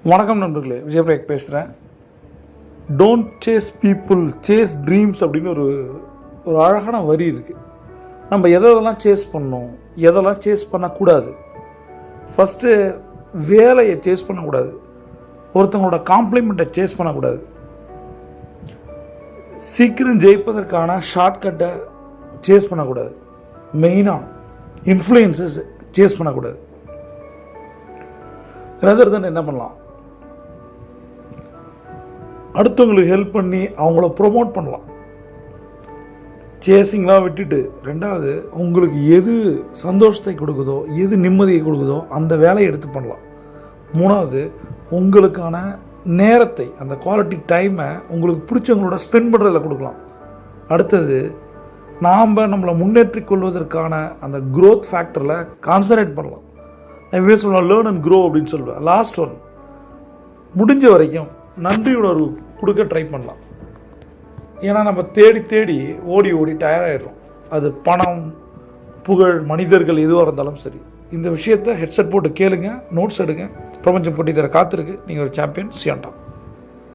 வணக்கம் நண்பர்களே, விஜயபிரேக் பேசுகிறேன். Don't chase people, chase dreams அப்படின்னு ஒரு அழகான வரி இருக்குது. நம்ம எதெல்லாம் சேஸ் பண்ணணும், எதெல்லாம் சேஸ் பண்ணக்கூடாது. ஃபஸ்ட்டு வேலையை சேஸ் பண்ணக்கூடாது, ஒருத்தவங்களோட காம்ப்ளிமெண்ட்டை சேஸ் பண்ணக்கூடாது, சீக்கிரம் ஜெயிப்பதற்கான ஷார்ட்கட்டை சேஸ் பண்ணக்கூடாது, மெயினாக இன்ஃப்ளூயன்சஸ் சேஸ் பண்ணக்கூடாது. ரதர் தான் என்ன பண்ணலாம், அடுத்தவங்களுக்கு ஹெல்ப் பண்ணி அவங்கள ப்ரொமோட் பண்ணலாம். சேசிங்லாம் விட்டுட்டு ரெண்டாவது உங்களுக்கு எது சந்தோஷத்தை கொடுக்குதோ, எது நிம்மதியை கொடுக்குதோ அந்த வேலையை எடுத்து பண்ணலாம். மூணாவது உங்களுக்கான நேரத்தை, அந்த குவாலிட்டி டைமை உங்களுக்கு பிடிச்சவங்களோட ஸ்பெண்ட் பண்ணுறதில் கொடுக்கலாம். அடுத்தது நம்மளை முன்னேற்றிக் கொள்வதற்கான அந்த க்ரோத் ஃபேக்டரில் கான்சன்ட்ரேட் பண்ணலாம். நான் சொல்லலாம் லேர்ன் அண்ட் க்ரோ அப்படின்னு சொல்லுவேன். லாஸ்ட் ஒன், முடிஞ்ச வரைக்கும் நன்றி உணர்வு கொடுக்க ட்ரை பண்ணலாம். ஏன்னா நம்ம தேடி ஓடி டயர்டாகிடுறோம். அது பணம், புகழ், மனிதர்கள் எதுவாக இருந்தாலும் சரி. இந்த விஷயத்தை ஹெட்செட் போட்டு கேளுங்க, நோட்ஸ் எடுங்க. பிரபஞ்சம் போட்டி தர காத்திருக்கு. நீங்கள் ஒரு சாம்பியன். சியாண்டா.